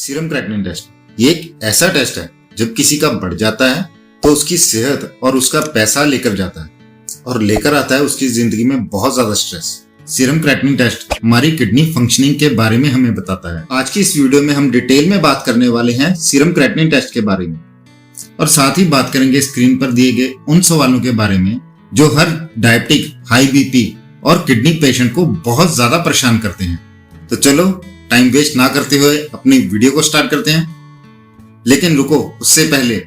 Serum creatinine test ये एक ऐसा टेस्ट है जब किसी का बढ़ जाता है तो उसकी सेहत और उसका पैसा लेकर जाता है और लेकर आता है उसकी जिंदगी में बहुत ज्यादा स्ट्रेस। सीरम क्रेटिनिन टेस्ट हमारी किडनी फंक्शनिंग के बारे में हमें बताता है। आज की इस वीडियो में हम डिटेल में बात करने वाले हैं सीरम क्रेटिनिन टेस्ट के बारे में और साथ ही बात करेंगे स्क्रीन पर दिए गए उन सवालों के बारे में जो हर डायबिटिक, हाई बीपी और किडनी पेशेंट को बहुत ज्यादा परेशान करते हैं। तो चलो टाइम वेस्ट ना करते हुए अपनी वीडियो को स्टार्ट करते हैं। लेकिन रुको, उससे पहले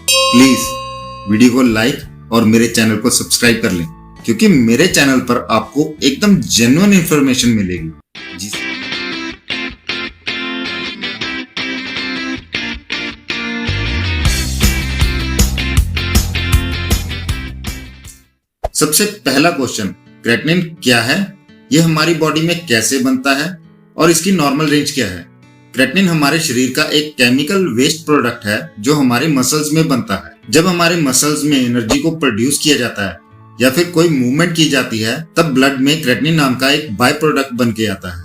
प्लीज वीडियो को लाइक और मेरे चैनल को सब्सक्राइब कर लें क्योंकि मेरे चैनल पर आपको एकदम जेन्युइन इंफॉर्मेशन मिलेगी। जी सबसे पहला क्वेश्चन, क्रेटिनिन क्या है, यह हमारी बॉडी में कैसे बनता है और इसकी नॉर्मल रेंज क्या है। क्रेटिनिन हमारे शरीर का एक केमिकल वेस्ट प्रोडक्ट है जो हमारे मसल्स में बनता है। जब हमारे मसल्स में एनर्जी को प्रोड्यूस किया जाता है या फिर कोई मूवमेंट की जाती है तब ब्लड में क्रेटिनिन नाम का एक बाय प्रोडक्ट बन के आता है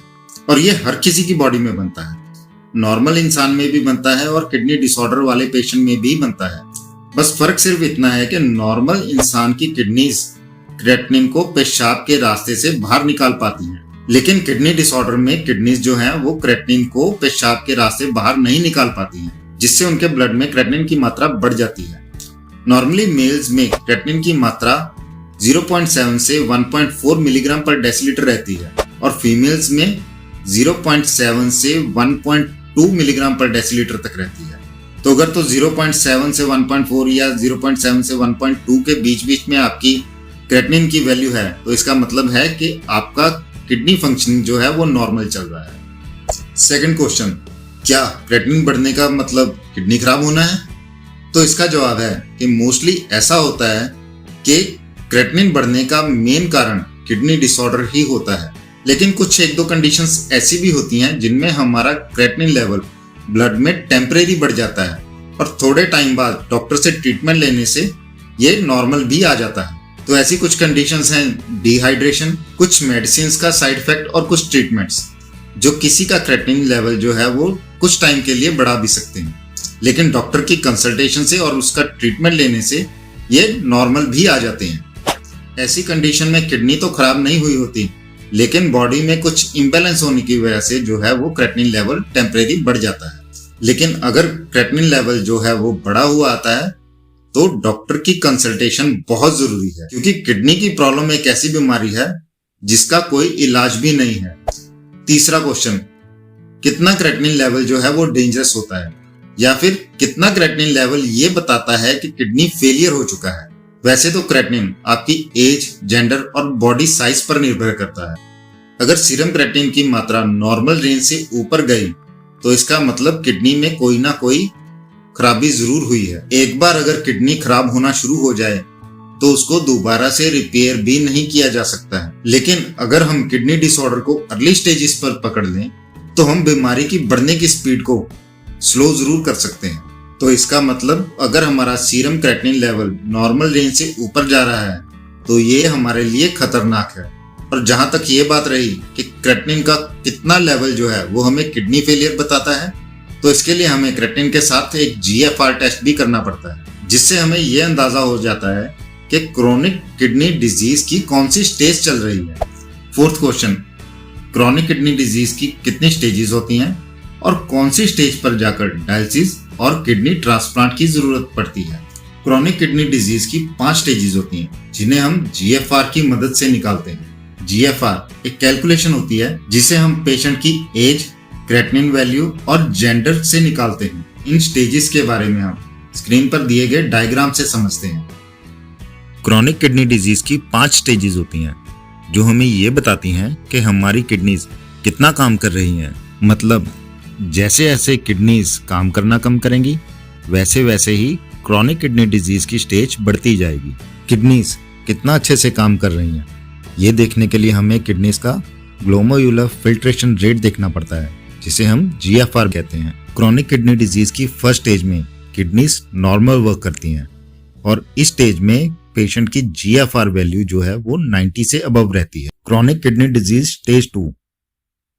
और ये हर किसी की बॉडी में बनता है। नॉर्मल इंसान में भी बनता है और किडनी डिसऑर्डर वाले पेशेंट में भी बनता है। बस फर्क सिर्फ इतना है कि नॉर्मल इंसान की किडनीज क्रेटिनिन को पेशाब के रास्ते से बाहर निकाल पाती हैं, लेकिन किडनी डिसऑर्डर में किडनीज जो हैं वो क्रेटिनिन को पेशाब के रास्ते बाहर नहीं निकाल पाती हैं, जिससे उनके ब्लड में क्रेटिनिन की मात्रा बढ़ जाती है। नॉर्मली मेल्स में क्रेटिनिन की मात्रा 0.7 से 1.4 मिलीग्राम पर डेसीलीटर रहती है और फीमेल्स में 0.7 से 1.2 मिलीग्राम पर डेसीलीटर तक रहती है। तो अगर तो 0.7 से 1.4 या 0.7 से 1.2 के बीच में आपकी क्रेटिनिन की वैल्यू है तो इसका मतलब है कि आपका किडनी फंक्शनिंग जो है वो नॉर्मल चल रहा है। सेकंड क्वेश्चन, क्या क्रेटिनिन बढ़ने का मतलब किडनी खराब होना है? तो इसका जवाब है कि मोस्टली ऐसा होता है कि क्रेटिनिन बढ़ने का मेन कारण किडनी डिसऑर्डर ही होता है, लेकिन कुछ एक दो कंडीशंस ऐसी भी होती हैं जिनमें हमारा क्रेटिनिन लेवल ब्लड में टेम्परेरी बढ़ जाता है और थोड़े टाइम बाद डॉक्टर से ट्रीटमेंट लेने से ये नॉर्मल भी आ जाता है। तो ऐसी कुछ कंडीशंस हैं डिहाइड्रेशन, कुछ मेडिसिन का साइड इफेक्ट और कुछ ट्रीटमेंट्स जो किसी का क्रेटिनिन लेवल जो है वो कुछ टाइम के लिए बढ़ा भी सकते हैं, लेकिन डॉक्टर की कंसल्टेशन से और उसका ट्रीटमेंट लेने से ये नॉर्मल भी आ जाते हैं। ऐसी कंडीशन में किडनी तो खराब नहीं हुई होती, लेकिन बॉडी में कुछ इम्बैलेंस होने की वजह से जो है वो क्रेटिनिन लेवल टेम्परेरी बढ़ जाता है। लेकिन अगर क्रेटिनिन लेवल जो है वो बढ़ा हुआ आता है तो डॉक्टर की कंसल्टेशन बहुत जरूरी है क्योंकि किडनी की प्रॉब्लम एक ऐसी बीमारी है जिसका कोई इलाज भी नहीं है। तीसरा क्वेश्चन, कितना क्रेटिनिन लेवल जो है वो डेंजरस होता है या फिर कितना क्रेटिनिन लेवल ये बताता है कि किडनी फेलियर हो चुका है। वैसे तो क्रेटिनिन आपकी एज, जेंडर और बॉडी साइज पर निर्भर करता है। अगर सीरम क्रेटिनिन की मात्रा नॉर्मल रेंज से ऊपर गई तो इसका मतलब किडनी में कोई ना कोई खराबी जरूर हुई है। एक बार अगर किडनी खराब होना शुरू हो जाए तो उसको दोबारा से रिपेयर भी नहीं किया जा सकता है, लेकिन अगर हम किडनी डिसऑर्डर को अर्ली स्टेजेस पर पकड़ लें तो हम बीमारी की बढ़ने की स्पीड को स्लो जरूर कर सकते हैं। तो इसका मतलब अगर हमारा serum creatinine level normal range से ऊपर जा रहा है तो ये हमारे लिए खतरनाक है। और जहां तक ये बात रही कि क्रेटिनिन का कितना लेवल जो है वो हमें किडनी फेलियर बताता है, तो इसके लिए हमें क्रेटिनिन के साथ एक GFR टेस्ट भी करना पड़ता है, जिससे हमें यह अंदाजा हो जाता है कि क्रोनिक किडनी डिजीज की कौन सी स्टेज चल रही है। Fourth question, chronic kidney disease की कितनी स्टेजेस होती हैं और कौन सी स्टेज पर जाकर डायलिसिस और किडनी ट्रांसप्लांट की जरूरत पड़ती है। क्रोनिक किडनी डिजीज की 5 स्टेजेस होती हैं जिन्हें हम GFR की मदद से निकालते हैं। GFR एक कैलकुलेशन होती है जिसे हम पेशेंट की एज, क्रेटिनिन वैल्यू और जेंडर से निकालते हैं। इन स्टेजेस के बारे में हम स्क्रीन पर दिए गए डायग्राम से समझते हैं। क्रोनिक किडनी डिजीज की 5 स्टेजेस होती हैं जो हमें ये बताती हैं कि हमारी किडनीज कितना काम कर रही हैं। मतलब जैसे जैसे किडनीज काम करना कम करेंगी वैसे वैसे ही क्रोनिक किडनी डिजीज की स्टेज बढ़ती जाएगी। किडनीज कितना अच्छे से काम कर रही हैं ये देखने के लिए हमें किडनीज का ग्लोमेरुलर फिल्ट्रेशन रेट देखना पड़ता है जिसे हम GFR कहते हैं। क्रोनिक किडनी डिजीज की फर्स्ट स्टेज में किडनीज नॉर्मल वर्क करती हैं और इस स्टेज में पेशेंट की GFR वैल्यू जो है वो 90 से अबव रहती है। क्रोनिक किडनी डिजीज स्टेज 2,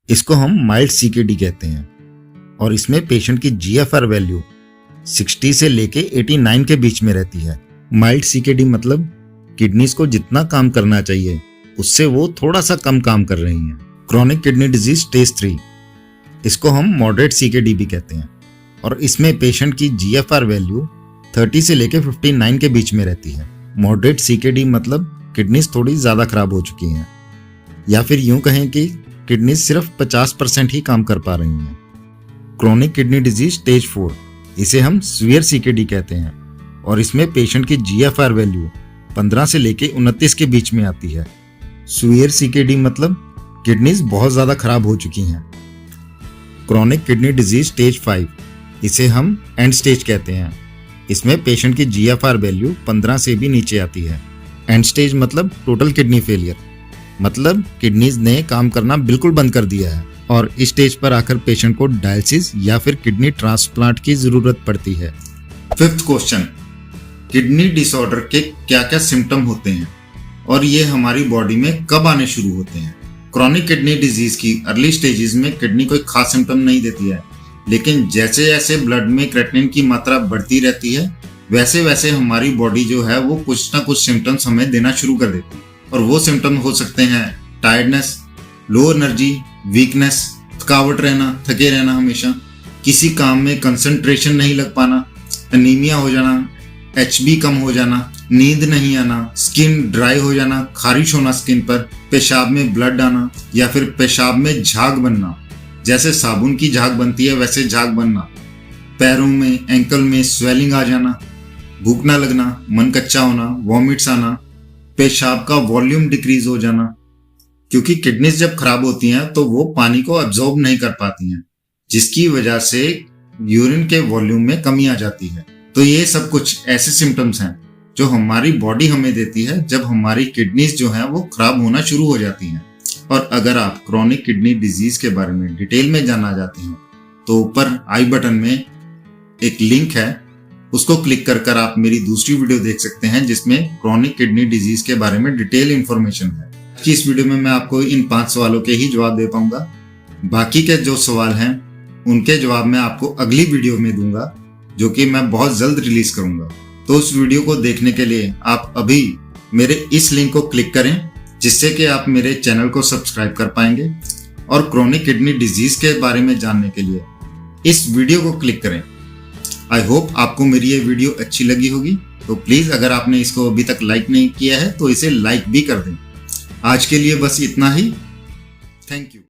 इसको हम माइल्ड CKD कहते हैं। और इसमें पेशेंट की जीएफआर वैल्यू 60 से लेके 89 के बीच में रहती है। माइल्ड सीकेडी मतलब किडनीज को जितना काम करना चाहिए उससे वो थोड़ा सा कम काम कर रही हैं। क्रॉनिक किडनी डिजीज स्टेज 3, इसको हम मॉडरेट सीकेडी भी कहते हैं, और इसमें पेशेंट की जीएफआर वैल्यू 30 से लेके 59 के बीच में रहती है। मॉडरेट सीकेडी मतलब किडनीज थोड़ी ज्यादा खराब हो चुकी हैं, या फिर यूं कहें कि किडनीज सिर्फ 50% ही काम कर पा रही हैं। क्रॉनिक किडनी डिजीज स्टेज 4, इसे हम सीवियर सीकेडी कहते हैं, और इसमें पेशेंट की जीएफआर वैल्यू 15 से लेके 29 के बीच में आती है। सीवियर सीकेडी मतलब किडनीज बहुत ज्यादा खराब हो चुकी हैं। क्रॉनिक किडनी डिजीज स्टेज 5, इसे हम एंड स्टेज कहते हैं। इसमें पेशेंट की जीएफआर वैल्यू 15 से भी नीचे आती है। एंड स्टेज मतलब टोटल किडनी फेलियर, मतलब किडनीज ने काम करना बिल्कुल बंद कर दिया है, और इस स्टेज पर आकर पेशेंट को डायलिसिस या फिर किडनी ट्रांसप्लांट की जरूरत पड़ती है। 5th क्वेश्चन, किडनी डिसऑर्डर के क्या क्या सिम्टम होते हैं और ये हमारी बॉडी में कब आने शुरू होते हैं? क्रॉनिक किडनी डिजीज की अर्ली स्टेजेस में किडनी कोई खास सिम्टम नहीं देती है, लेकिन जैसे जैसे ब्लड में क्रेटिनिन की मात्रा बढ़ती रहती है वैसे वैसे हमारी बॉडी जो है वो कुछ ना कुछ सिम्टम्स हमें देना शुरू कर देती है। और वो सिम्टम हो सकते हैं टायर्डनेस, लो एनर्जी, वीकनेस, थकावट रहना, थके रहना हमेशा, किसी काम में कंसंट्रेशन नहीं लग पाना, एनीमिया हो जाना, एचबी कम हो जाना, नींद नहीं आना, स्किन ड्राई हो जाना, खारिश होना स्किन पर, पेशाब में ब्लड आना, या फिर पेशाब में झाग बनना, जैसे साबुन की झाग बनती है वैसे झाग बनना, पैरों में एंकल में स्वेलिंग आ जाना, भूख ना लगना, मन कच्चा होना, वॉमिट्स आना, पेशाब का वॉल्यूम डिक्रीज हो जाना, क्योंकि किडनीज जब खराब होती हैं तो वो पानी को अब्जॉर्ब नहीं कर पाती हैं, जिसकी वजह से यूरिन के वॉल्यूम में कमी आ जाती है। तो ये सब कुछ ऐसे सिम्टम्स हैं जो हमारी बॉडी हमें देती है जब हमारी किडनीज जो हैं वो खराब होना शुरू हो जाती हैं। और अगर आप क्रॉनिक किडनी डिजीज के बारे में डिटेल में जानना चाहते हैं तो ऊपर आई बटन में एक लिंक है, उसको क्लिक कर आप मेरी दूसरी वीडियो देख सकते हैं जिसमें क्रॉनिक किडनी डिजीज के बारे में डिटेल इंफॉर्मेशन है। कि इस वीडियो में मैं आपको इन 5 सवालों के ही जवाब दे पाऊंगा, बाकी के जो सवाल हैं उनके जवाब मैं आपको अगली वीडियो में दूंगा जो कि मैं बहुत जल्द रिलीज करूंगा। तो उस वीडियो को देखने के लिए आप अभी मेरे इस लिंक को क्लिक करें, जिससे कि आप मेरे चैनल को सब्सक्राइब कर पाएंगे, और क्रॉनिक किडनी डिजीज के बारे में जानने के लिए इस वीडियो को क्लिक करें। आई होप आपको मेरी ये वीडियो अच्छी लगी होगी, तो प्लीज अगर आपने इसको अभी तक लाइक नहीं किया है तो इसे लाइक भी कर दें। आज के लिए बस इतना ही। Thank you.